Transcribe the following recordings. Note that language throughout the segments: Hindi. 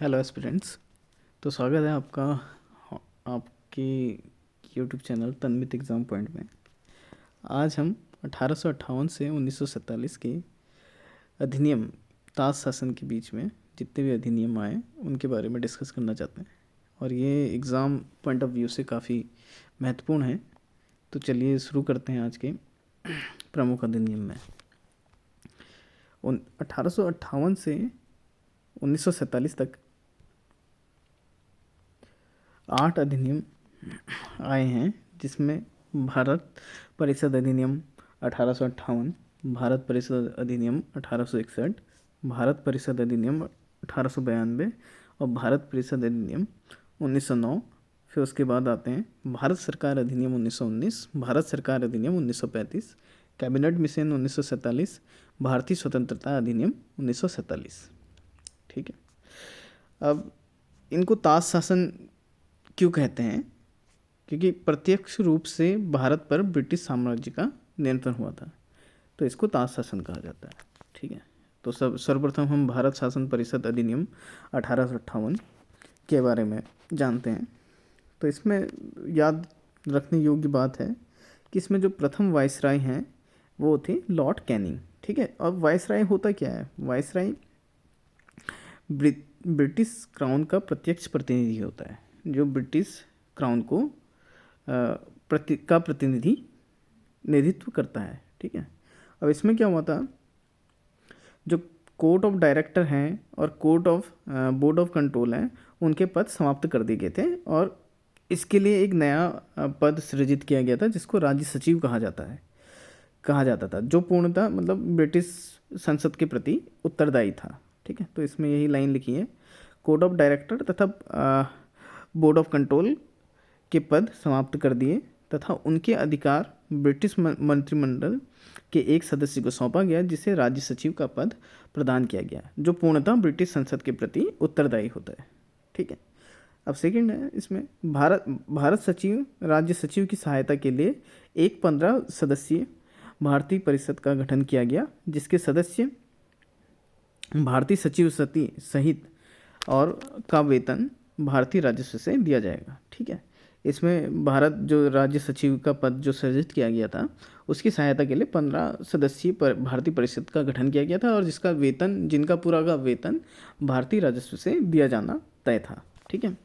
Hello aspirants. तो स्वागत है आपका आपके यूट्यूब चैनल तन्मित एग्ज़ाम पॉइंट में। आज हम 1858 से 1947 के अधिनियम ताज शासन के बीच में जितने भी अधिनियम आए उनके बारे में डिस्कस करना चाहते हैं, और ये एग्ज़ाम पॉइंट ऑफ व्यू से काफ़ी महत्वपूर्ण है। तो चलिए शुरू करते हैं आज के प्रमुख अधिनियम में। 1858 से 1947 तक 8 अधिनियम आए हैं, जिसमें भारत परिषद अधिनियम 1858, भारत परिषद अधिनियम 1861, भारत परिषद अधिनियम 1892 और भारत परिषद अधिनियम 1909। फिर उसके बाद आते हैं भारत सरकार अधिनियम 1919, भारत सरकार अधिनियम 1935, कैबिनेट मिशन 1947, भारतीय स्वतंत्रता अधिनियम 1947। ठीक है, अब इनको ताज शासन क्यों कहते हैं? क्योंकि प्रत्यक्ष रूप से भारत पर ब्रिटिश साम्राज्य का नियंत्रण हुआ था, तो इसको ताज शासन कहा जाता है। ठीक है, तो सर्वप्रथम हम भारत शासन परिषद अधिनियम 1858 के बारे में जानते हैं। तो इसमें याद रखने योग्य बात है कि इसमें जो प्रथम वायसराय हैं वो थे लॉर्ड कैनिंग। ठीक है, अब वायसराय होता क्या है? वायसराय ब्रिटिश क्राउन का प्रत्यक्ष प्रतिनिधि होता है, जो ब्रिटिश क्राउन को प्रतिनिधि नेतृत्व करता है। ठीक है, अब इसमें क्या हुआ था, जो कोर्ट ऑफ डायरेक्टर हैं और court of board of control हैं, उनके पद समाप्त कर दिए गए थे और इसके लिए एक नया पद सृजित किया गया था, जिसको राज्य सचिव कहा जाता था, जो पूर्णतः मतलब ब्रिटिश संसद के प्रति उत्तरदायी था। ठीक है, तो इसमें यही लाइन लिखी है, कोर्ट ऑफ डायरेक्टर तथा बोर्ड ऑफ कंट्रोल के पद समाप्त कर दिए तथा उनके अधिकार ब्रिटिश मंत्रिमंडल के एक सदस्य को सौंपा गया, जिसे राज्य सचिव का पद प्रदान किया गया, जो पूर्णतः ब्रिटिश संसद के प्रति उत्तरदायी होता है। ठीक है, अब सेकंड है, इसमें भारत सचिव राज्य सचिव की सहायता के लिए एक 15 सदस्यीय भारतीय परिषद का गठन किया गया, जिसके सदस्य भारतीय सचिव सहित और का वेतन भारतीय राजस्व से दिया जाएगा। ठीक है, इसमें भारत जो राज्य सचिव का पद जो सृजित किया गया था, उसकी सहायता के लिए 15 सदस्यीय भारतीय परिषद का गठन किया गया था, और जिनका पूरा का वेतन भारतीय राजस्व से दिया जाना तय था। ठीक है,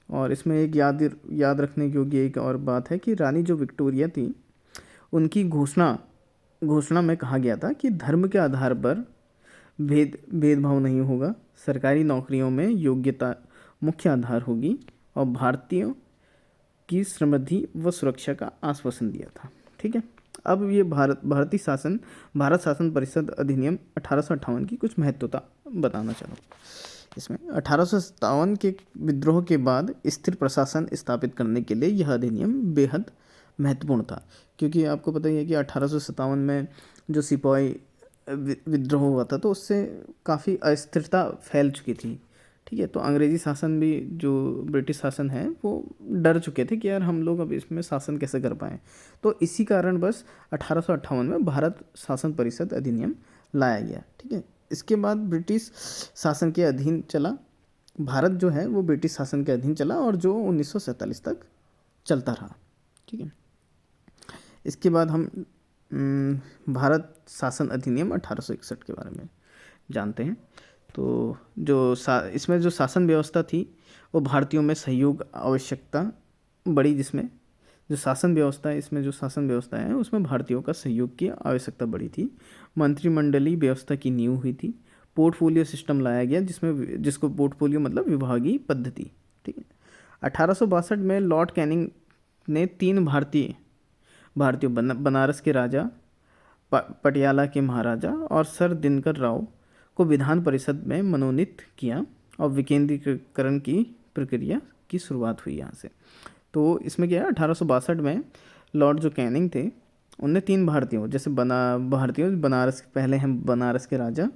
और इसमें एक याद रखने योग्य एक और बात है कि रानी जो विक्टोरिया थी, उनकी घोषणा में कहा गया था कि धर्म के आधार पर भेदभाव नहीं होगा, सरकारी नौकरियों में योग्यता मुख्य आधार होगी, और भारतीयों की समृद्धि व सुरक्षा का आश्वासन दिया था। ठीक है, अब ये भारत शासन परिषद अधिनियम 1858 की कुछ महत्वता बताना चाहूँ। इसमें 1857 के विद्रोह के बाद स्थिर प्रशासन स्थापित करने के लिए यह अधिनियम बेहद महत्वपूर्ण था, क्योंकि आपको पता ही है कि 1857 में जो सिपाही विद्रोह हुआ था, तो उससे काफ़ी अस्थिरता फैल चुकी थी। ठीक है, तो अंग्रेज़ी शासन भी, जो ब्रिटिश शासन है, वो डर चुके थे कि यार हम लोग अब इसमें शासन कैसे कर पाएँ। तो इसी कारण बस 1858 में भारत शासन परिषद अधिनियम लाया गया। ठीक है, इसके बाद ब्रिटिश शासन के अधीन चला, भारत जो है वो ब्रिटिश शासन के अधीन चला, और जो 1947 तक चलता रहा। ठीक है, इसके बाद हम भारत शासन अधिनियम 1861 के बारे में जानते हैं। तो इसमें जो शासन व्यवस्था थी, वो भारतीयों में सहयोग आवश्यकता बढ़ी, जिसमें जो शासन व्यवस्था है उसमें भारतीयों का सहयोग की आवश्यकता बढ़ी थी। मंत्रिमंडलीय व्यवस्था की नींव हुई थी, पोर्टफोलियो सिस्टम लाया गया, जिसको पोर्टफोलियो मतलब विभागीय पद्धति। ठीक है, 1862 में लॉर्ड कैनिंग ने 3 भारतीयों बनारस के राजा, पटियाला के महाराजा और सर दिनकर राव को विधान परिषद में मनोनीत किया, और विकेंद्रीकरण की प्रक्रिया की शुरुआत हुई यहाँ से। तो इसमें क्या है, 1862 में लॉर्ड जो कैनिंग थे, उनने 3 भारतीयों, जैसे पहले हैं बनारस के राजा,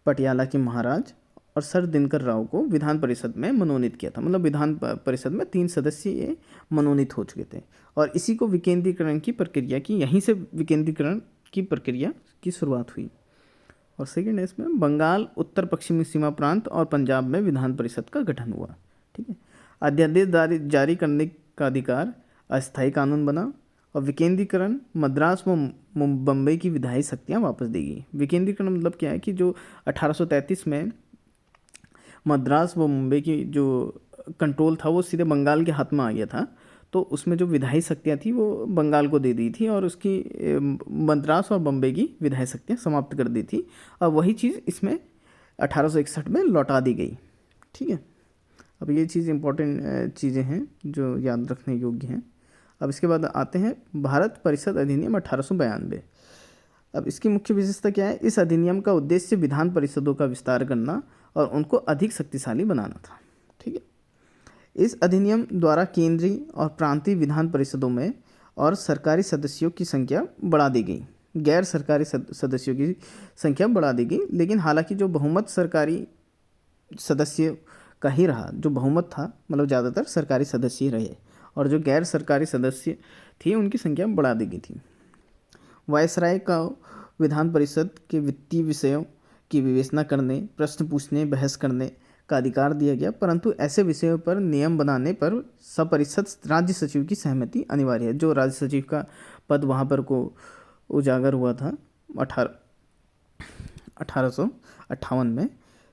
पटियाला के महाराज और सर दिनकर राव को विधान परिषद में मनोनीत किया था। मतलब विधान परिषद में 3 सदस्य ये मनोनीत हो चुके थे, और इसी को विकेंद्रीकरण की प्रक्रिया की, यहीं से विकेंद्रीकरण की प्रक्रिया की शुरुआत हुई। और सेकंड है इसमें बंगाल उत्तर पश्चिमी सीमा प्रांत और पंजाब में विधान परिषद का गठन हुआ। ठीक है। अध्यादेश जारी करने का अधिकार अस्थायी कानून बना और विकेंद्रीकरण मद्रास व बम्बई की विधायी शक्तियाँ वापस दी गई। विकेंद्रीकरण मतलब क्या है कि जो 1833 में मद्रास व मुंबई की जो कंट्रोल था वो सीधे बंगाल के हाथ में आ गया था, तो उसमें जो विधायी शक्तियाँ थी वो बंगाल को दे दी थी और उसकी मद्रास और बम्बई की विधायी शक्तियाँ समाप्त कर दी थी। और वही चीज़ इसमें 1861 में लौटा दी गई। ठीक है। अब ये चीज़ इंपॉर्टेंट चीज़ें हैं जो याद रखने योग्य हैं। अब इसके बाद आते हैं भारत परिषद अधिनियम 1892। अब इसकी मुख्य विशेषता क्या है? इस अधिनियम का उद्देश्य विधान परिषदों का विस्तार करना और उनको अधिक शक्तिशाली बनाना था। ठीक है। इस अधिनियम द्वारा केंद्रीय और प्रांतीय विधान परिषदों में और सरकारी सदस्यों की संख्या बढ़ा दी गई, गैर सरकारी सदस्यों की संख्या बढ़ा दी गई। लेकिन हालांकि जो बहुमत सरकारी सदस्य का ही रहा, जो बहुमत था मतलब ज़्यादातर सरकारी सदस्य ही रहे और जो गैर सरकारी सदस्य थे उनकी संख्या बढ़ा दी गई थी। वायसराय का विधान परिषद के वित्तीय विषयों की विवेचना करने, प्रश्न पूछने, बहस करने का अधिकार दिया गया, परंतु ऐसे विषयों पर नियम बनाने पर सपरिषद राज्य सचिव की सहमति अनिवार्य है। जो राज्य सचिव का पद वहाँ पर को उजागर हुआ था 1858 में,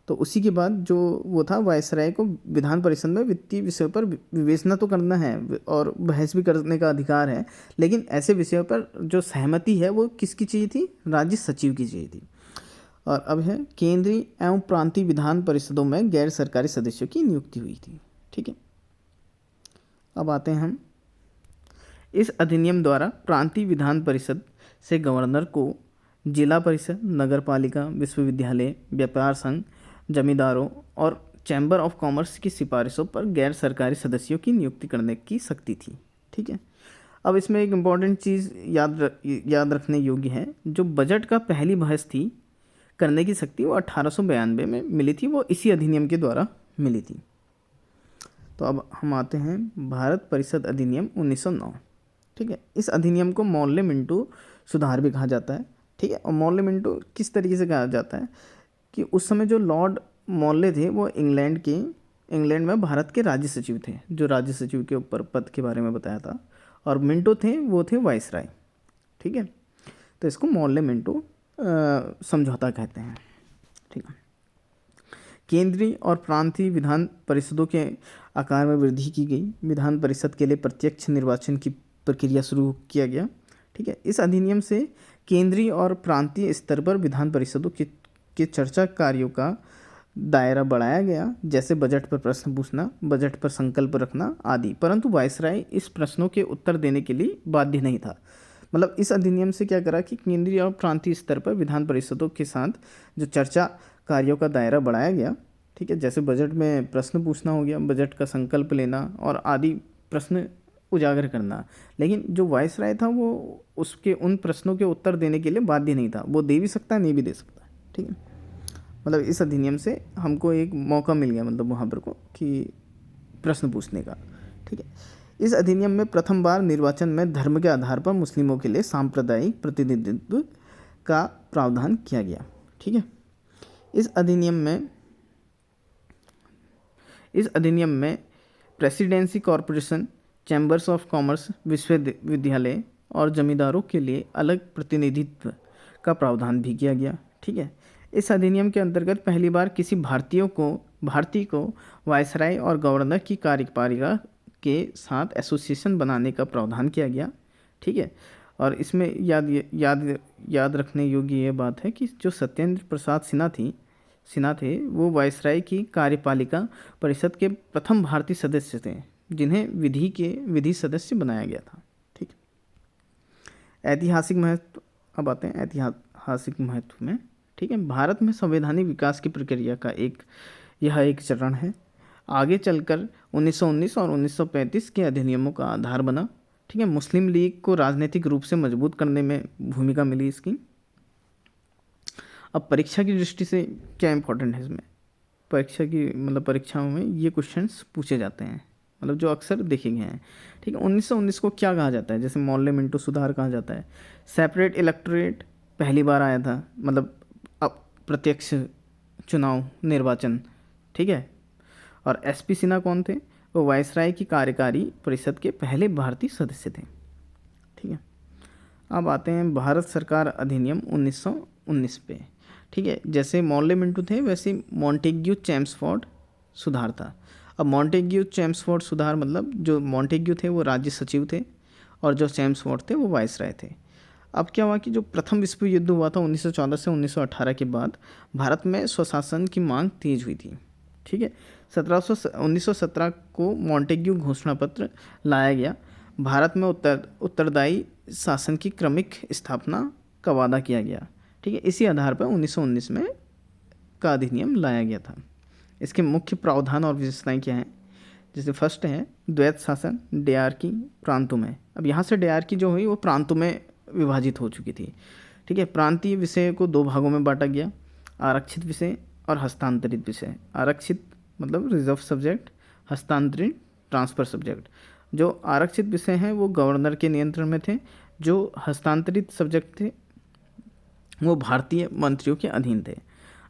तो उसी के बाद जो वो था वायसराय को विधान परिषद में वित्तीय विषयों पर विवेचना तो करना है और बहस भी करने का अधिकार है, लेकिन ऐसे विषयों पर जो सहमति है वो किसकी चाहिए थी? राज्य सचिव की चाहिए थी। और अब है केंद्रीय एवं प्रांतीय विधान परिषदों में गैर सरकारी सदस्यों की नियुक्ति हुई थी। ठीक है। अब आते हैं हम इस अधिनियम द्वारा प्रांतीय विधान परिषद से गवर्नर को जिला परिषद, नगर पालिका, विश्वविद्यालय, व्यापार संघ, जमींदारों और चैम्बर ऑफ कॉमर्स की सिफारिशों पर गैर सरकारी सदस्यों की नियुक्ति करने की शक्ति थी। ठीक है। अब इसमें एक इम्पॉर्टेंट चीज़ याद रखने योग्य है, जो बजट का पहली बहस थी करने की शक्ति वो 1892 में मिली थी, वो इसी अधिनियम के द्वारा मिली थी। तो अब हम आते हैं भारत परिषद अधिनियम 1909। ठीक है। इस अधिनियम को मॉर्ले मिंटो सुधार भी कहा जाता है। ठीक है। और मॉर्ले मिंटो किस तरीके से कहा जाता है कि उस समय जो लॉर्ड मॉर्ले थे वो इंग्लैंड में भारत के राज्य सचिव थे, जो राज्य सचिव के ऊपर पद के बारे में बताया था, और मिंटो थे वो थे वाइसराय। ठीक है। तो इसको मॉर्ले मिंटो समझौता कहते हैं। ठीक है। केंद्रीय और प्रांतीय विधान परिषदों के आकार में वृद्धि की गई। विधान परिषद के लिए प्रत्यक्ष निर्वाचन की प्रक्रिया शुरू किया गया। ठीक है। इस अधिनियम से केंद्रीय और प्रांतीय स्तर पर विधान परिषदों के चर्चा कार्यों का दायरा बढ़ाया गया, जैसे बजट पर प्रश्न पूछना, बजट पर संकल्प रखना आदि। परंतु वायसराय इस प्रश्नों के उत्तर देने के लिए बाध्य नहीं था। मतलब इस अधिनियम से क्या करा कि केंद्रीय और प्रांतीय स्तर पर विधान परिषदों के साथ जो चर्चा कार्यों का दायरा बढ़ाया गया। ठीक है। जैसे बजट में प्रश्न पूछना हो गया, बजट का संकल्प लेना और आदि प्रश्न उजागर करना। लेकिन जो वायसराय था वो उसके उन प्रश्नों के उत्तर देने के लिए बाध्य नहीं था, वो दे भी सकता है, नहीं भी दे सकता। ठीक है। मतलब इस अधिनियम से हमको एक मौका मिल गया, मतलब वहाँ पर को कि प्रश्न पूछने का। ठीक है। इस अधिनियम में प्रथम बार निर्वाचन में धर्म के आधार पर मुस्लिमों के लिए सांप्रदायिक प्रतिनिधित्व का प्रावधान किया गया। ठीक है। इस अधिनियम में presidency corporation, chambers of commerce, विश्वविद्यालय और जमींदारों के लिए अलग प्रतिनिधित्व का प्रावधान भी किया गया। ठीक है। इस अधिनियम के अंतर्गत पहली बार किसी भारतीय को वायसराय और गवर्नर की कार्यपालिका के साथ एसोसिएशन बनाने का प्रावधान किया गया। ठीक है। और इसमें याद रखने योग्य ये बात है कि जो सत्येंद्र प्रसाद सिन्हा थे वो वायसराय की कार्यपालिका परिषद के प्रथम भारतीय सदस्य थे जिन्हें विधि सदस्य बनाया गया था। ठीक है। ऐतिहासिक महत्व। अब आते हैं ऐतिहासिक महत्व में। ठीक है। भारत में संवैधानिक विकास की प्रक्रिया का यह एक चरण है। आगे चलकर 1919 और 1935 के अधिनियमों का आधार बना। ठीक है। मुस्लिम लीग को राजनीतिक रूप से मजबूत करने में भूमिका मिली इसकी। अब परीक्षा की दृष्टि से क्या इंपॉर्टेंट है इसमें? परीक्षाओं में ये क्वेश्चंस पूछे जाते हैं, मतलब जो अक्सर देखे गए हैं। ठीक है। 1919 को क्या कहा जाता है? जैसे मॉर्ले मिंटो सुधार कहा जाता है। सेपरेट इलेक्टोरेट पहली बार आया था, मतलब अब प्रत्यक्ष चुनाव निर्वाचन, ठीक है। और एसपी सिन्हा कौन थे? वो वायसराय की कार्यकारी परिषद के पहले भारतीय सदस्य थे, ठीक है। अब आते हैं भारत सरकार अधिनियम 1919 पे, ठीक है। जैसे मॉर्ले मिंटो थे वैसे मॉन्टेग्यू चेम्सफोर्ड सुधार था। अब मॉन्टेग्यू चेम्सफोर्ड सुधार मतलब जो मॉन्टेग्यू थे वो राज्य सचिव थे और जो चेम्सफोर्ड थे वो वायसराय थे। अब क्या हुआ कि जो प्रथम विश्व युद्ध हुआ था 1914 से 1918 के बाद भारत में स्वशासन की मांग तेज हुई थी, ठीक है। 1917 को मॉन्टेग्यू घोषणा पत्र लाया गया। भारत में उत्तरदायी शासन की क्रमिक स्थापना का वादा किया गया, ठीक है। इसी आधार पर 1919 में का अधिनियम लाया गया था। इसके मुख्य प्रावधान और विशेषताएं क्या हैं? जैसे फर्स्ट है द्वैत शासन डेयार्की प्रांतों में। अब यहाँ से डेयार्की जो हुई वो प्रांतों में विभाजित हो चुकी थी, ठीक है। प्रांतीय विषय को दो भागों में बांटा गया, आरक्षित विषय और हस्तांतरित विषय। आरक्षित मतलब रिजर्व सब्जेक्ट, हस्तांतरित ट्रांसफर सब्जेक्ट। जो आरक्षित विषय हैं वो गवर्नर के नियंत्रण में थे, जो हस्तांतरित सब्जेक्ट थे वो भारतीय मंत्रियों के अधीन थे।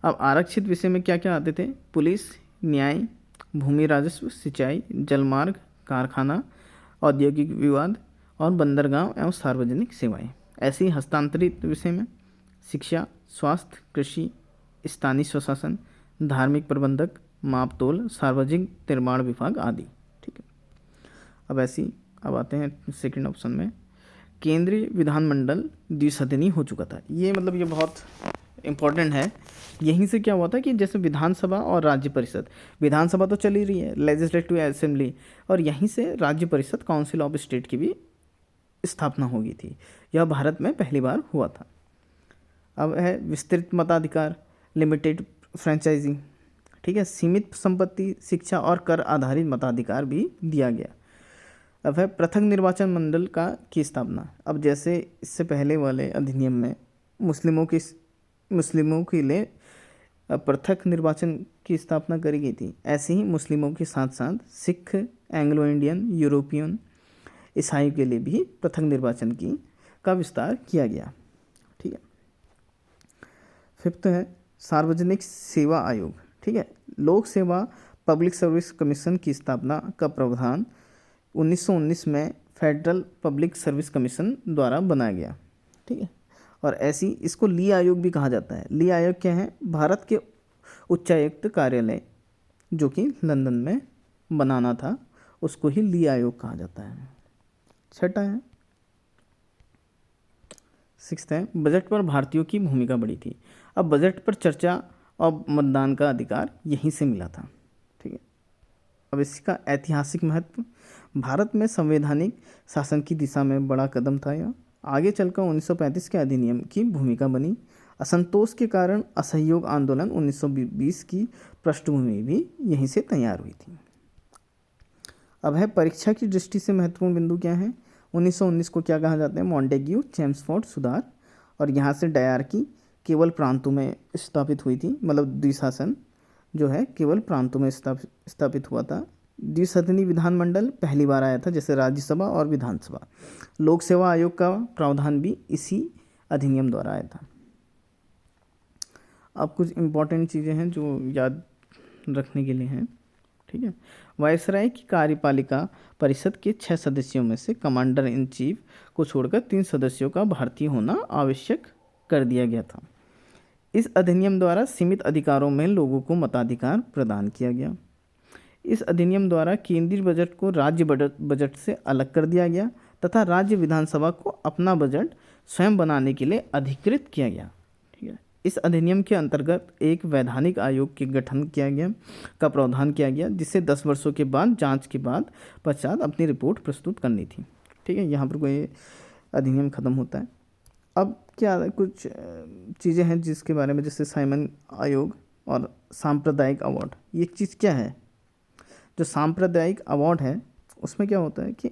अब आरक्षित विषय में क्या क्या आते थे? पुलिस, न्याय, भूमि राजस्व, सिंचाई, जलमार्ग, कारखाना, औद्योगिक विवाद और बंदरगाह एवं सार्वजनिक सेवाएं। ऐसे ही हस्तांतरित विषय में शिक्षा, स्वास्थ्य, कृषि, स्थानीय स्वशासन, धार्मिक प्रबंधक, मापतोल, सार्वजनिक निर्माण विभाग आदि, ठीक है। अब आते हैं सेकंड ऑप्शन में, केंद्रीय विधानमंडल द्विसदनीय हो चुका था। ये मतलब ये बहुत इम्पोर्टेंट है। यहीं से क्या हुआ था कि जैसे विधानसभा और राज्य परिषद, विधानसभा तो चल ही रही है लेजिस्लेटिव असेंबली, और यहीं से राज्य परिषद काउंसिल ऑफ स्टेट की भी स्थापना हो गई थी। यह भारत में पहली बार हुआ था। अब है विस्तृत मताधिकार, लिमिटेड फ्रेंचाइजिंग, ठीक है। सीमित संपत्ति, शिक्षा और कर आधारित मताधिकार भी दिया गया। अब है पृथक निर्वाचन मंडल की स्थापना। अब जैसे इससे पहले वाले अधिनियम में मुस्लिमों के लिए पृथक निर्वाचन की स्थापना करी गई थी, ऐसे ही मुस्लिमों के साथ साथ सिख, एंग्लो इंडियन, यूरोपियन, ईसाई के लिए भी पृथक निर्वाचन का विस्तार किया गया, ठीक है। फिफ्थ है सार्वजनिक सेवा आयोग, ठीक है। लोक सेवा पब्लिक सर्विस कमीशन की स्थापना का प्रावधान 1919 में फेडरल पब्लिक सर्विस कमीशन द्वारा बनाया गया, ठीक है। और ऐसी इसको ली आयोग भी कहा जाता है। ली आयोग क्या है? भारत के उच्चायुक्त कार्यालय जो कि लंदन में बनाना था उसको ही ली आयोग कहा जाता है। छठा है, सिक्स्थ है बजट पर भारतीयों की भूमिका बड़ी थी। अब बजट पर चर्चा और मतदान का अधिकार यहीं से मिला था, ठीक है। अब इसका ऐतिहासिक महत्व, भारत में संवैधानिक शासन की दिशा में बड़ा कदम था यह। आगे चलकर 1935 के अधिनियम की भूमिका बनी। असंतोष के कारण असहयोग आंदोलन 1920 की पृष्ठभूमि भी यहीं से तैयार हुई थी। अब है परीक्षा की दृष्टि से महत्वपूर्ण बिंदु क्या है? 1919 को क्या कहा जाता है? मॉन्टेग्यू चेम्सफोर्ड सुधार। और यहाँ से डायरकी केवल प्रांतों में स्थापित हुई थी, मतलब द्विशासन जो है केवल प्रांतों में स्थापित हुआ था। द्विसदनीय विधानमंडल पहली बार आया था, जैसे राज्यसभा और विधानसभा। लोक सेवा आयोग का प्रावधान भी इसी अधिनियम द्वारा आया था। अब कुछ इम्पोर्टेंट चीज़ें हैं जो याद रखने के लिए हैं, ठीक है। वायसराय की कार्यपालिका परिषद के 6 सदस्यों में से कमांडर इन चीफ को छोड़कर 3 सदस्यों का भारतीय होना आवश्यक कर दिया गया था। इस अधिनियम द्वारा सीमित अधिकारों में लोगों को मताधिकार प्रदान किया गया। इस अधिनियम द्वारा केंद्रीय बजट को राज्य बजट से अलग कर दिया गया तथा राज्य विधानसभा को अपना बजट स्वयं बनाने के लिए अधिकृत किया गया, ठीक है। इस अधिनियम के अंतर्गत एक वैधानिक आयोग के गठन का प्रावधान किया गया, जिसे 10 वर्षों के बाद जांच के पश्चात अपनी रिपोर्ट प्रस्तुत करनी थी, ठीक है। यहाँ पर कोई अधिनियम खत्म होता है। अब क्या कुछ चीज़ें हैं जिसके बारे में, जैसे साइमन आयोग और सांप्रदायिक अवार्ड। ये एक चीज़ क्या है? जो सांप्रदायिक अवार्ड है उसमें क्या होता है कि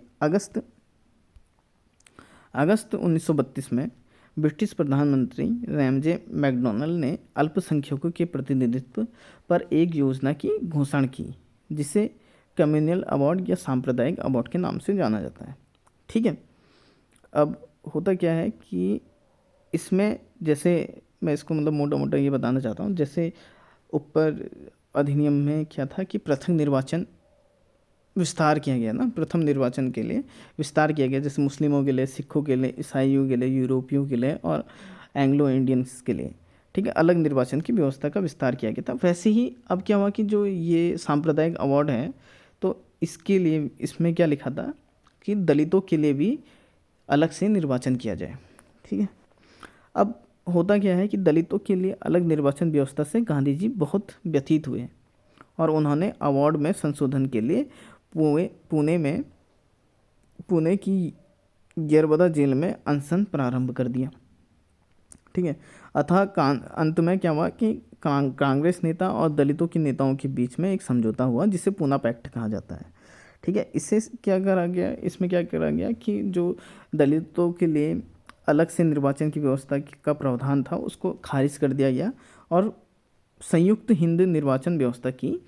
अगस्त 1932 में ब्रिटिश प्रधानमंत्री रैमजे मैकडॉनल्ड ने अल्पसंख्यकों के प्रतिनिधित्व पर एक योजना की घोषणा की, जिसे कम्युनल अवार्ड या सांप्रदायिक अवार्ड के नाम से जाना जाता है, ठीक है। अब होता क्या है कि इसमें जैसे मैं इसको मतलब मोटा मोटा ये बताना चाहता हूँ। जैसे ऊपर अधिनियम में क्या था कि पृथक निर्वाचन विस्तार किया गया ना, प्रथम निर्वाचन के लिए विस्तार किया गया, जैसे मुस्लिमों के लिए, सिखों के लिए, ईसाइयों के लिए, यूरोपियों के लिए और एंग्लो इंडियंस के लिए, ठीक है, अलग निर्वाचन की व्यवस्था का विस्तार किया गया था। वैसे ही अब क्या हुआ कि जो ये सांप्रदायिक अवार्ड है, तो इसके लिए इसमें क्या लिखा था कि दलितों के लिए भी अलग से निर्वाचन किया जाए, ठीक है। अब होता क्या है कि दलितों के लिए अलग निर्वाचन व्यवस्था से गांधी जी बहुत व्यथित हुए और उन्होंने अवार्ड में संशोधन के लिए पुणे की येरवदा जेल में अनशन प्रारंभ कर दिया, ठीक है। अतः अंत में क्या हुआ कि कांग्रेस नेता और दलितों के नेताओं के बीच में एक समझौता हुआ जिसे पूना पैक्ट कहा जाता है, ठीक है। इससे क्या करा गया, इसमें क्या करा गया कि जो दलितों के लिए अलग से निर्वाचन की व्यवस्था का प्रावधान था उसको खारिज कर दिया गया और संयुक्त हिंद निर्वाचन व्यवस्था की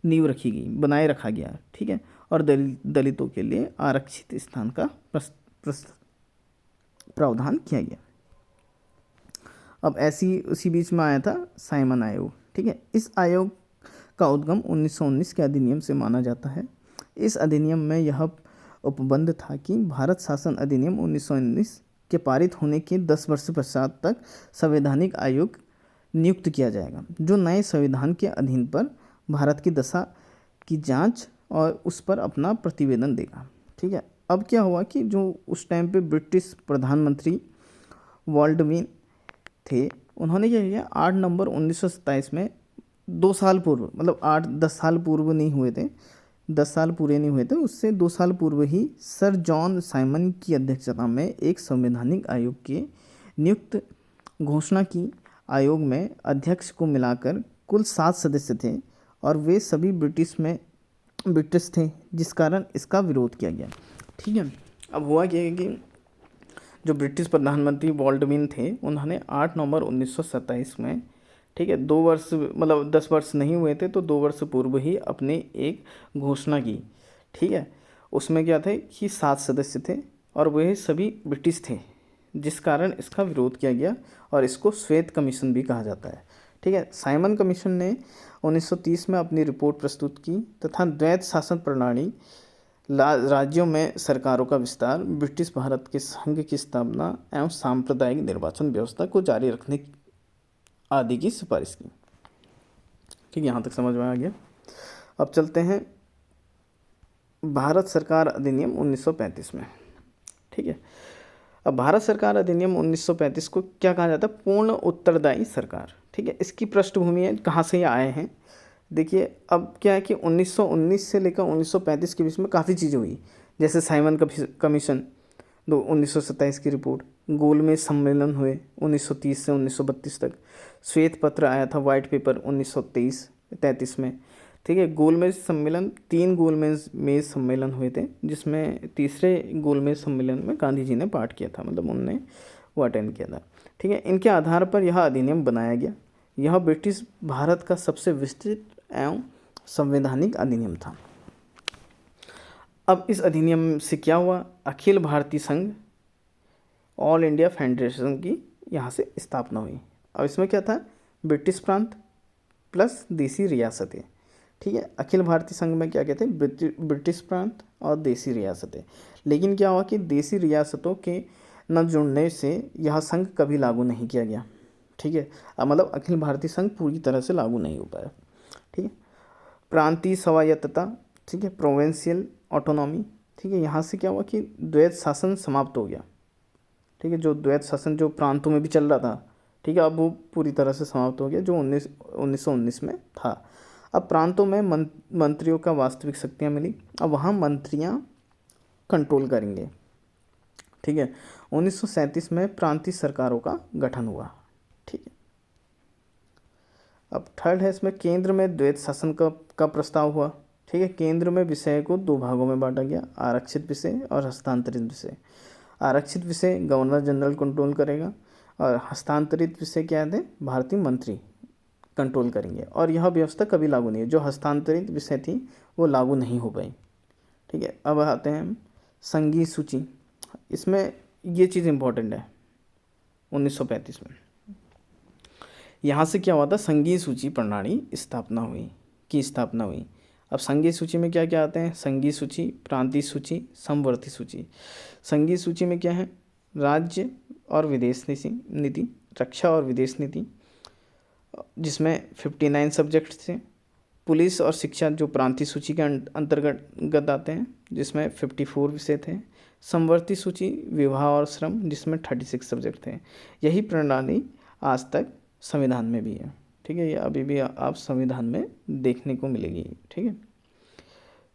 नींव रखी गई, बनाए रखा गया, ठीक है। और दलितों के लिए आरक्षित स्थान का प्रावधान किया गया। अब ऐसी उसी बीच में आया था साइमन आयोग, ठीक है। इस आयोग का उद्गम 1919 के अधिनियम से माना जाता है। इस अधिनियम में यह उपबंध था कि भारत शासन अधिनियम 1919 के पारित होने के 10 वर्ष पश्चात तक संवैधानिक आयोग नियुक्त किया जाएगा, जो नए संविधान के अधीन पर भारत की दशा की जांच और उस पर अपना प्रतिवेदन देगा, ठीक है। अब क्या हुआ कि जो उस टाइम पे ब्रिटिश प्रधानमंत्री बॉल्डविन थे, उन्होंने क्या किया, 8 नवंबर 1927 में 2 साल पूर्व, मतलब 8-10 साल पूर्व नहीं हुए थे, 10 साल पूरे नहीं हुए थे, उससे 2 साल पूर्व ही सर जॉन साइमन की अध्यक्षता में एक संवैधानिक आयोग के नियुक्त घोषणा की। आयोग में अध्यक्ष को मिलाकर कुल 7 सदस्य थे और वे सभी ब्रिटिश थे, जिस कारण इसका विरोध किया गया, ठीक है। अब हुआ क्या है कि जो ब्रिटिश प्रधानमंत्री बॉल्डविन थे, उन्होंने 8 नवंबर 1927 में, ठीक है, 2 वर्ष मतलब 10 वर्ष नहीं हुए थे तो 2 वर्ष पूर्व ही अपने एक घोषणा की, ठीक है। उसमें क्या थे कि 7 सदस्य थे और वह सभी ब्रिटिश थे, जिस कारण इसका विरोध किया गया और इसको श्वेत कमीशन भी कहा जाता है, ठीक है। साइमन कमीशन ने 1930 में अपनी रिपोर्ट प्रस्तुत की तथा द्वैत शासन प्रणाली, राज्यों में सरकारों का विस्तार, ब्रिटिश भारत के संघ की स्थापना एवं सांप्रदायिक निर्वाचन व्यवस्था को जारी रखने आदि की सिफारिश की, ठीक, यहाँ तक समझ में आ गया। अब चलते हैं भारत सरकार अधिनियम 1935 में, ठीक है। अब भारत सरकार अधिनियम 1935 को क्या कहा जाता है, पूर्ण उत्तरदायी सरकार, ठीक है। इसकी पृष्ठभूमि है, कहाँ से ये आए हैं, देखिए। अब क्या है कि 1919 से लेकर 1935 के बीच में काफ़ी चीज़ें हुई, जैसे साइमन कमीशन 1927 की रिपोर्ट, गोलमेज सम्मेलन हुए 1930 से 1932 तक, श्वेत पत्र आया था, वाइट पेपर 1933 में, ठीक है। गोलमेज सम्मेलन, 3 गोलमेज सम्मेलन हुए थे, जिसमें तीसरे गोलमेज सम्मेलन में गांधी जी ने पार्ट किया था, मतलब उनने वो अटेंड किया था, ठीक है। इनके आधार पर यह अधिनियम बनाया गया। यह ब्रिटिश भारत का सबसे विस्तृत एवं संवैधानिक अधिनियम था। अब इस अधिनियम से क्या हुआ, अखिल भारतीय संघ, ऑल इंडिया फेडरेशन की यहाँ से स्थापना हुई। अब इसमें क्या था, ब्रिटिश प्रांत प्लस देसी रियासतें, ठीक है। अखिल भारतीय संघ में क्या कहते हैं, ब्रिटिश प्रांत और देसी रियासतें। लेकिन क्या हुआ कि देसी रियासतों के न जुड़ने से यह संघ कभी लागू नहीं किया गया, ठीक है। मतलब अखिल भारतीय संघ पूरी तरह से लागू नहीं हो पाया, ठीक है। प्रांतीय स्वायत्तता, ठीक है, प्रोविंशियल ऑटोनॉमी, ठीक है। यहाँ से क्या हुआ कि द्वैत शासन समाप्त हो गया, ठीक है। जो द्वैत शासन जो प्रांतों में भी चल रहा था, ठीक है, अब वो पूरी तरह से समाप्त हो गया, जो 1919 में था। अब प्रांतों में मंत्रियों का वास्तविक शक्तियाँ मिली, अब वहाँ मंत्रियाँ कंट्रोल करेंगे, ठीक है। 1937 में प्रांतीय सरकारों का गठन हुआ, ठीक है। अब थर्ड है, इसमें केंद्र में द्वैत शासन का प्रस्ताव हुआ, ठीक है। केंद्र में विषय को 2 भागों में बांटा गया, आरक्षित विषय और हस्तांतरित विषय। आरक्षित विषय गवर्नर जनरल कंट्रोल करेगा और हस्तांतरित विषय क्या है, भारतीय मंत्री कंट्रोल करेंगे। और यह व्यवस्था कभी लागू नहीं है, जो हस्तांतरित विषय थी वो लागू नहीं हो पाई, ठीक है। अब आते हैं संघीय सूची, इसमें ये चीज़ इम्पोर्टेंट है 1935 में। यहाँ से क्या हुआ था, संघीय सूची प्रणाली स्थापना हुई। अब संघीय सूची में क्या क्या आते हैं, संघीय सूची, प्रांतीय सूची, समवर्ती सूची। संघीय सूची में क्या है, राज्य और विदेश नीति, रक्षा और विदेश नीति, जिसमें 59 सब्जेक्ट थे। पुलिस और शिक्षा जो प्रांतीय सूची के अंतर्गत आते हैं, जिसमें 54 विषय थे। समवर्ती सूची विवाह और श्रम, जिसमें 36 सब्जेक्ट थे। यही प्रणाली आज तक संविधान में भी है, ठीक है, ये अभी भी आप संविधान में देखने को मिलेगी, ठीक है।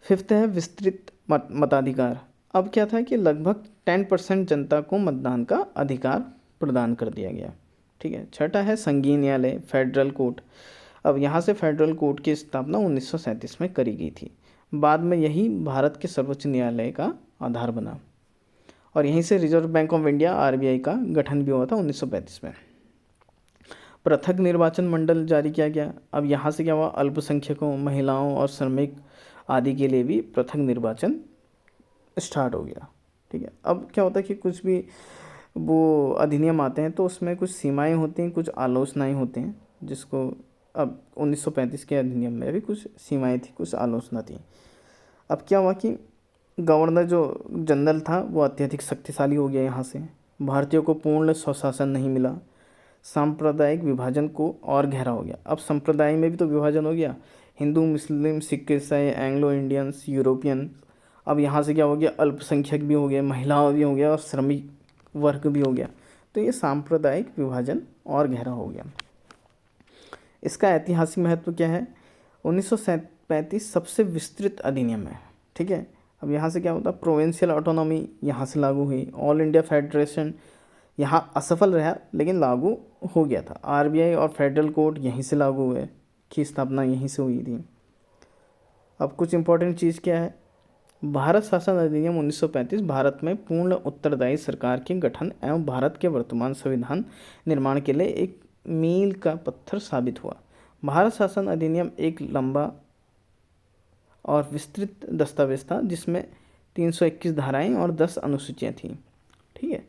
फिफ्थ है विस्तृत मताधिकार। अब क्या था कि लगभग 10% जनता को मतदान का अधिकार प्रदान कर दिया गया, ठीक है। छठा है संघीय न्यायालय, फेडरल कोर्ट। अब यहाँ से फेडरल कोर्ट की स्थापना 1937 में करी गई थी। बाद में यही भारत के सर्वोच्च न्यायालय का आधार बना, और यहीं से reserve bank of India RBI का गठन भी हुआ था 1935 में। पृथक निर्वाचन मंडल जारी किया गया। अब यहाँ से क्या हुआ, अल्पसंख्यकों, महिलाओं और श्रमिक आदि के लिए भी पृथक निर्वाचन स्टार्ट हो गया, ठीक है। अब क्या होता है कि कुछ भी वो अधिनियम आते हैं तो उसमें कुछ सीमाएं होती हैं, कुछ आलोचनाएं होती हैं, जिसको अब 1935 के अधिनियम में भी कुछ सीमाएं थी, कुछ आलोचना थी। अब क्या हुआ कि गवर्नर जो जनरल था वो अत्यधिक शक्तिशाली हो गया यहाँ से। भारतीयों को पूर्ण स्वशासन नहीं मिला। सांप्रदायिक विभाजन को और गहरा हो गया। अब संप्रदाय में भी तो विभाजन हो गया, हिंदू, मुस्लिम, सिख, ईसाई, एंग्लो इंडियंस, यूरोपियन। अब यहाँ से क्या हो गया, अल्पसंख्यक भी हो गए, महिलाओं भी हो गया, और श्रमिक वर्ग भी हो गया। तो ये सांप्रदायिक विभाजन और गहरा हो गया। इसका ऐतिहासिक महत्व क्या है, 1935 सबसे विस्तृत अधिनियम है, ठीक है। अब यहाँ से क्या होता, प्रोविंशियल ऑटोनॉमी यहाँ से लागू हुई। ऑल इंडिया फेडरेशन यहाँ असफल रहा लेकिन लागू हो गया था। आरबीआई और फेडरल कोर्ट यहीं से लागू हुए, की स्थापना यहीं से हुई थी। अब कुछ इंपॉर्टेंट चीज़ क्या है, भारत शासन अधिनियम 1935 भारत में पूर्ण उत्तरदायी सरकार के गठन एवं भारत के वर्तमान संविधान निर्माण के लिए एक मील का पत्थर साबित हुआ। भारत शासन अधिनियम एक लंबा और विस्तृत दस्तावेज था, जिसमें 321 धाराएं और 10 अनुसूचियाँ थीं, ठीक है।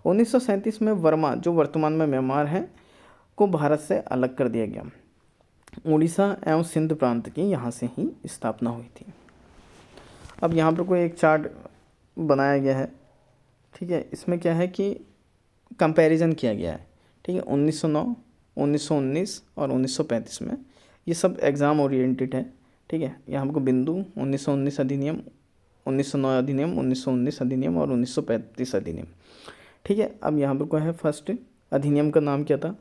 1937 में वर्मा, जो वर्तमान में म्यांमार है, को भारत से अलग कर दिया गया। उड़ीसा एवं सिंध प्रांत की यहाँ से ही स्थापना हुई थी। अब यहाँ पर कोई एक चार्ट बनाया गया है, ठीक है। इसमें क्या है कि कंपैरिजन किया गया है, ठीक है। 1909, 1919 और 1935 में, ये सब एग्ज़ाम ओरिएंटेड है, ठीक है। यहाँ हमको बिंदु 1919 अधिनियम, 1909 अधिनियम, 1919 अधिनियम और 1935 अधिनियम, ठीक है। अब यहाँ पर क्या है, फर्स्ट अधिनियम का नाम क्या था,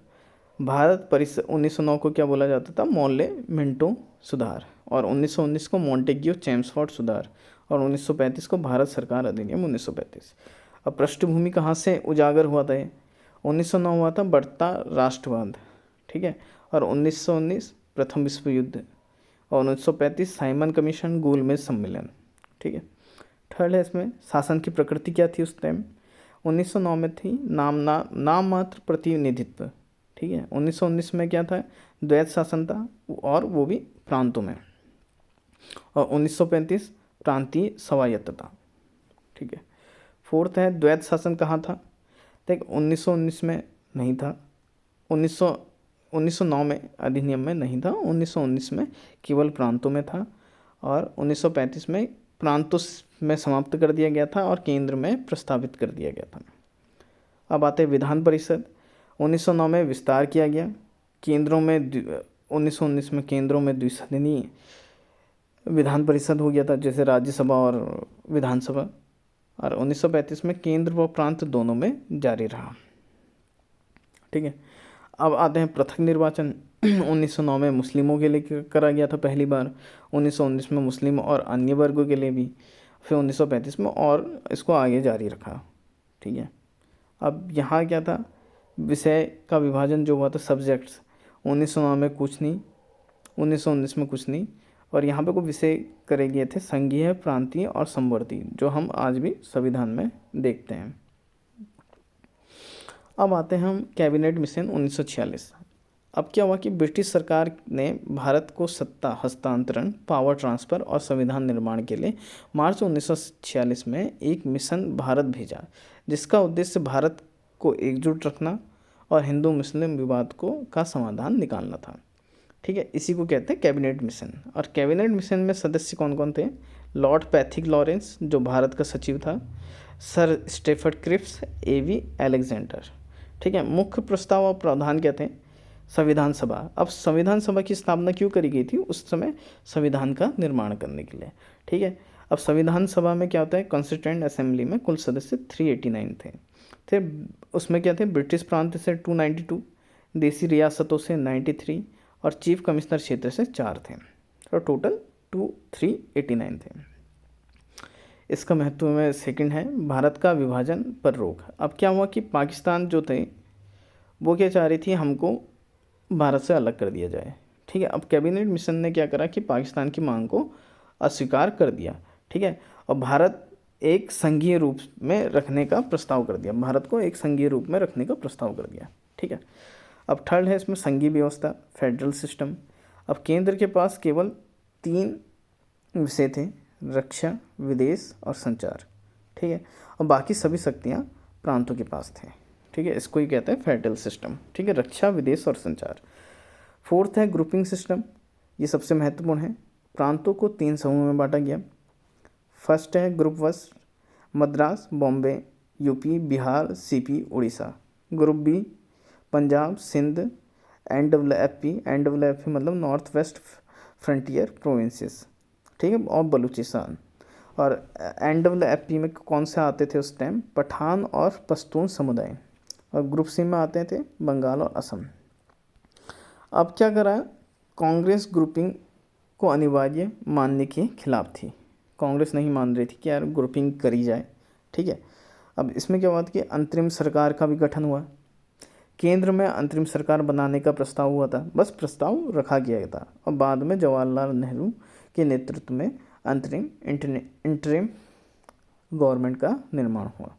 भारत परिषद। 1909 को क्या बोला जाता था, मॉले मिंटो सुधार, और 1919 को मॉन्टेग्यू चेम्सफोर्ड सुधार, और 1935 को भारत सरकार अधिनियम 1935। अब पृष्ठभूमि कहाँ से उजागर हुआ था, 1909 हुआ था बढ़ता राष्ट्रवाद, ठीक है, और 1919 प्रथम विश्व युद्ध, और 1935 साइमन कमीशन, गोलमेज सम्मेलन, ठीक है। थर्ड है इसमें शासन की प्रकृति क्या थी उस टाइम, 1909 में थी नाम मात्र प्रतिनिधित्व, ठीक है। 1919 में क्या था, द्वैत शासन था, और वो भी प्रांतों में, और 1935 प्रांतीय स्वायत्तता, ठीक है। फोर्थ है द्वैत शासन कहाँ था, देख 1919 में नहीं था, 1909 में अधिनियम में नहीं था, 1919 में केवल प्रांतों में था, और 1935 में प्रांतों में समाप्त कर दिया गया था और केंद्र में प्रस्तावित कर दिया गया था। अब आते हैं विधान परिषद। 1909 में विस्तार किया गया, केंद्रों में 1919 में केंद्रों में द्विसदनीय विधान परिषद हो गया था, जैसे राज्यसभा और विधानसभा, और 1935 में केंद्र व प्रांत दोनों में जारी रहा, ठीक है। अब आते हैं पृथक निर्वाचन। 1909 में मुस्लिमों के लिए करा गया था पहली बार, 1919 में मुस्लिम और अन्य वर्गों के लिए भी, फिर 1935 में और इसको आगे जारी रखा, ठीक है। अब यहाँ क्या था, विषय का विभाजन जो हुआ था, सब्जेक्ट्स, 1909 में कुछ नहीं, 1919 में कुछ नहीं, और यहाँ पे को विषय करे गए थे संघीय, प्रांतीय और समवर्ती, जो हम आज भी संविधान में देखते हैं। अब आते हैं हम कैबिनेट मिशन 1946। अब क्या हुआ कि ब्रिटिश सरकार ने भारत को सत्ता हस्तांतरण, पावर ट्रांसफ़र और संविधान निर्माण के लिए मार्च 1946 में एक मिशन भारत भेजा, जिसका उद्देश्य भारत को एकजुट रखना और हिंदू मुस्लिम विवाद का समाधान निकालना था। ठीक है, इसी को कहते हैं कैबिनेट मिशन। और कैबिनेट मिशन में सदस्य कौन कौन थे? लॉर्ड पैथिक लॉरेंस जो भारत का सचिव था, सर स्टेफर्ड क्रिप्स, एवी अलेक्जेंडर। ठीक है, मुख्य प्रस्ताव और प्रावधान क्या थे? संविधान सभा। अब संविधान सभा की स्थापना क्यों करी गई थी? उस समय संविधान का निर्माण करने के लिए। ठीक है, अब संविधान सभा में क्या होता है? कॉन्स्टिट्यूएंट असेंबली में कुल सदस्य 389 थे। उसमें क्या थे? ब्रिटिश प्रांत से 292, देसी रियासतों से 93 और चीफ कमिश्नर क्षेत्र से 4 थे। तो टोटल 389 थे। इसका महत्व में सेकंड है भारत का विभाजन पर रोक। अब क्या हुआ कि पाकिस्तान जो थे वो क्या चाह रही थी? हमको भारत से अलग कर दिया जाए। ठीक है, अब कैबिनेट मिशन ने क्या करा कि पाकिस्तान की मांग को अस्वीकार कर दिया। ठीक है, और भारत एक संघीय रूप में रखने का प्रस्ताव कर दिया। भारत को एक संघीय रूप में रखने का प्रस्ताव कर दिया। ठीक है, अब थर्ड है इसमें संघीय व्यवस्था, फेडरल सिस्टम। अब केंद्र के पास केवल 3 विषय थे, रक्षा, विदेश और संचार। ठीक है, और बाकी सभी शक्तियाँ प्रांतों के पास थे। ठीक है, इसको ही कहते हैं फेडरल सिस्टम। ठीक है, रक्षा, विदेश और संचार। फोर्थ है ग्रुपिंग सिस्टम, ये सबसे महत्वपूर्ण है। प्रांतों को 3 समूह में बांटा गया। फर्स्ट है group was, Madras, Bombay, UP, Bihar, CP, Orissa. Group B, Punjab, Sindh, NWFP मतलब नॉर्थ वेस्ट फ्रंटियर प्रोविंसेस। ठीक है, और बलूचिस्तान। और NWFP में कौन से आते थे उस टाइम? पठान और पश्तून समुदाय। और ग्रुप सी में आते थे बंगाल और असम। अब क्या करा? कांग्रेस ग्रुपिंग को अनिवार्य मानने के खिलाफ थी। कांग्रेस नहीं मान रही थी कि यार ग्रुपिंग करी जाए। ठीक है, अब इसमें क्या हुआ कि अंतरिम सरकार का भी गठन हुआ। केंद्र में अंतरिम सरकार बनाने का प्रस्ताव हुआ था, बस प्रस्ताव रखा गया था। और बाद में जवाहरलाल नेहरू के नेतृत्व में इंटरिम गवर्नमेंट का निर्माण हुआ।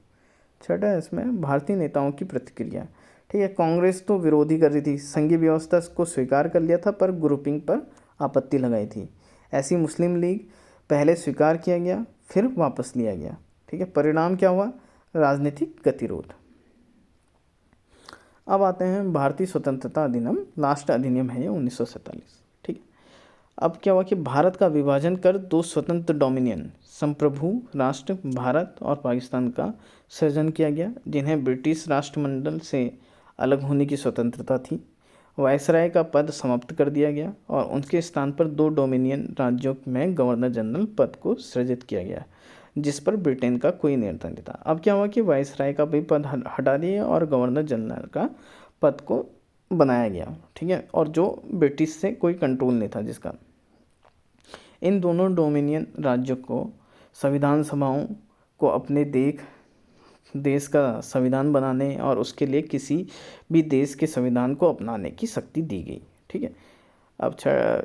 छठा है इसमें भारतीय नेताओं की प्रतिक्रिया। ठीक है, कांग्रेस तो विरोधी कर रही थी, संघीय व्यवस्था को स्वीकार कर लिया था पर ग्रुपिंग पर आपत्ति लगाई थी। ऐसी मुस्लिम लीग पहले स्वीकार किया गया, फिर वापस लिया गया। ठीक है, परिणाम क्या हुआ? राजनीतिक गतिरोध। अब आते हैं भारतीय स्वतंत्रता अधिनियम। लास्ट अधिनियम है ये 1947। ठीक है, अब क्या हुआ कि भारत का विभाजन कर 2 स्वतंत्र डोमिनियन संप्रभु राष्ट्र भारत और पाकिस्तान का सृजन किया गया, जिन्हें ब्रिटिश राष्ट्रमंडल से अलग होने की स्वतंत्रता थी। वायसराय का पद समाप्त कर दिया गया और उनके स्थान पर 2 डोमिनियन राज्यों में गवर्नर जनरल पद को सृजित किया गया, जिस पर ब्रिटेन का कोई नियंत्रण नहीं था। अब क्या हुआ कि वायसराय का भी पद हटा दिया और गवर्नर जनरल का पद को बनाया गया। ठीक है, और जो ब्रिटिश से कोई कंट्रोल नहीं था जिसका। इन दोनों डोमिनियन राज्यों को संविधान सभाओं को अपने देश का संविधान बनाने और उसके लिए किसी भी देश के संविधान को अपनाने की शक्ति दी गई। ठीक है, अब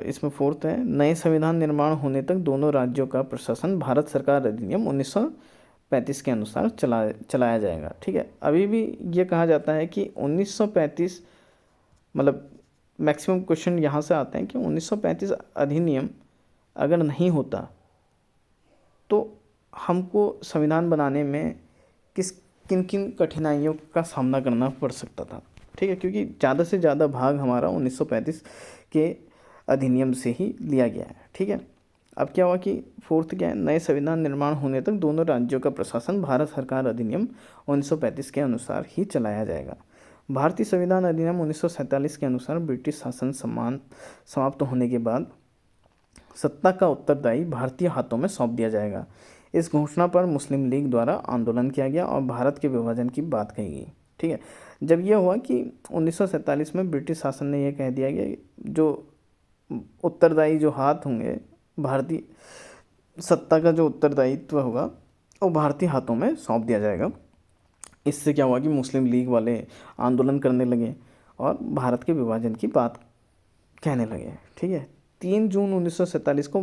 इसमें फोर्थ है नए संविधान निर्माण होने तक दोनों राज्यों का प्रशासन भारत सरकार अधिनियम 1935 के अनुसार चलाया जाएगा। ठीक है, अभी भी ये कहा जाता है कि 1935 मतलब मैक्सिमम क्वेश्चन यहाँ से आते हैं कि 1935 अधिनियम अगर नहीं होता तो हमको संविधान बनाने में किन किन कठिनाइयों का सामना करना पड़ सकता था। ठीक है, क्योंकि ज़्यादा से ज़्यादा भाग हमारा 1935 के अधिनियम से ही लिया गया है। ठीक है, अब क्या हुआ कि फोर्थ क्या है? नए संविधान निर्माण होने तक दोनों राज्यों का प्रशासन भारत सरकार अधिनियम 1935 के अनुसार ही चलाया जाएगा। भारतीय संविधान अधिनियम 1947 के अनुसार ब्रिटिश शासन समाप्त होने के बाद सत्ता का उत्तरदायी भारतीय हाथों में सौंप दिया जाएगा। इस घोषणा पर मुस्लिम लीग द्वारा आंदोलन किया गया और भारत के विभाजन की बात कही गई। ठीक है, जब यह हुआ कि 1947 में ब्रिटिश शासन ने यह कह दिया कि जो उत्तरदायी जो हाथ होंगे, भारतीय सत्ता का जो उत्तरदायित्व होगा वो भारतीय हाथों में सौंप दिया जाएगा। इससे क्या हुआ कि मुस्लिम लीग वाले आंदोलन करने लगे और भारत के विभाजन की बात कहने लगे। ठीक है, 3 जून 1947 को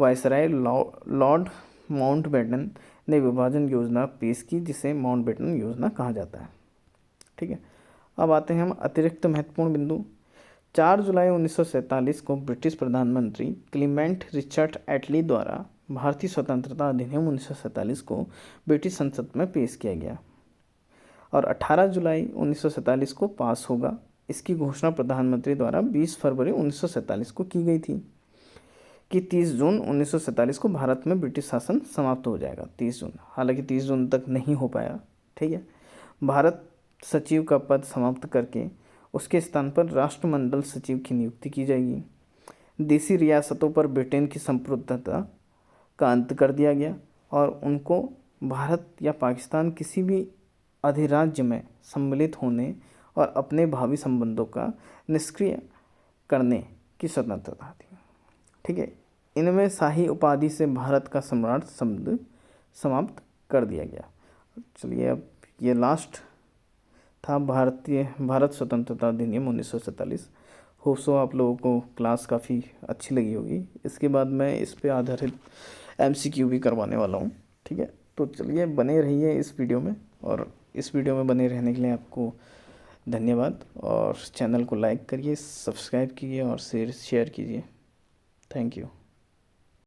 वायसराय लॉर्ड माउंटबेटन ने विभाजन योजना पेश की, जिसे माउंटबेटन योजना कहा जाता है। ठीक है, अब आते हैं हम अतिरिक्त महत्वपूर्ण बिंदु। 4 जुलाई 1947 को ब्रिटिश प्रधानमंत्री क्लीमेंट रिचर्ड एटली द्वारा भारतीय स्वतंत्रता अधिनियम 1947 को ब्रिटिश संसद में पेश किया गया और 18 जुलाई 1947 को पास होगा। इसकी घोषणा प्रधानमंत्री द्वारा 20 फरवरी 1947 को की गई थी कि 30 जून 1947 को भारत में ब्रिटिश शासन समाप्त हो जाएगा। 30 जून, हालांकि 30 जून तक नहीं हो पाया। ठीक है, भारत सचिव का पद समाप्त करके उसके स्थान पर राष्ट्रमंडल सचिव की नियुक्ति की जाएगी। देसी रियासतों पर ब्रिटेन की संप्रभुता का अंत कर दिया गया और उनको भारत या पाकिस्तान किसी भी अधिराज्य में सम्मिलित होने और अपने भावी संबंधों का निष्क्रिय करने की स्वतंत्रता थी। ठीक है, इनमें शाही उपाधि से भारत का सम्राट शब्द समाप्त कर दिया गया। चलिए, अब ये लास्ट था भारत स्वतंत्रता अधिनियम 1947। होप सो आप लोगों को क्लास काफ़ी अच्छी लगी होगी। इसके बाद मैं इस पे आधारित MCQ भी करवाने वाला हूँ। ठीक है, तो चलिए बने रहिए इस वीडियो में, और इस वीडियो में बने रहने के लिए आपको धन्यवाद। और चैनल को लाइक करिए, सब्सक्राइब कीजिए और शेयर कीजिए। Thank you.